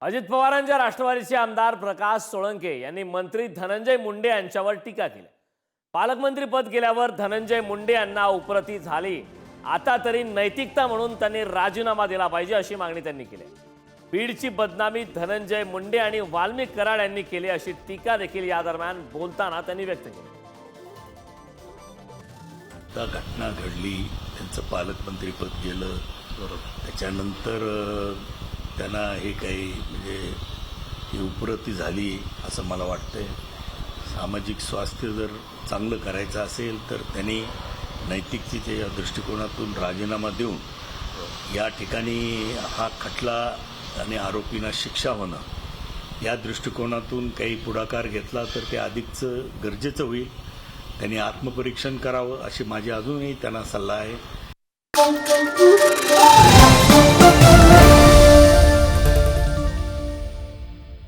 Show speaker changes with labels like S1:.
S1: अजित पवारांच्या राष्ट्रवादीचे आमदार प्रकाश सोळंके यांनी मंत्री धनंजय मुंडे यांच्यावर टीका केली। पालकमंत्री पद गेल्यावर धनंजय मुंडे यांना उपरती झाली, आता तरी नैतिकता म्हणून त्यांनी राजीनामा दिला पाहिजे अशी मागणी त्यांनी केली। बीडची बदनामी धनंजय मुंडे आणि वाल्मिक कराड यांनी केली अशी टीका देखील या दरम्यान बोलताना त्यांनी व्यक्त केली।
S2: घटना घडली, त्यांचं पालकमंत्री पद गेलं, त्याच्यानंतर त्यांना हे काही म्हणजे ही उपरती झाली असं मला वाटतंय। सामाजिक स्वास्थ्य जर चांगलं करायचं असेल तर त्यांनी नैतिकतेच्या दृष्टिकोनातून राजीनामा देऊन या ठिकाणी हा खटला आणि आरोपींना शिक्षा होणं या दृष्टिकोनातून काही पुढाकार घेतला तर ते अधिकच गरजेचं होईल। त्यांनी आत्मपरीक्षण करावं अशी माझी अजूनही त्यांना सल्ला आहे।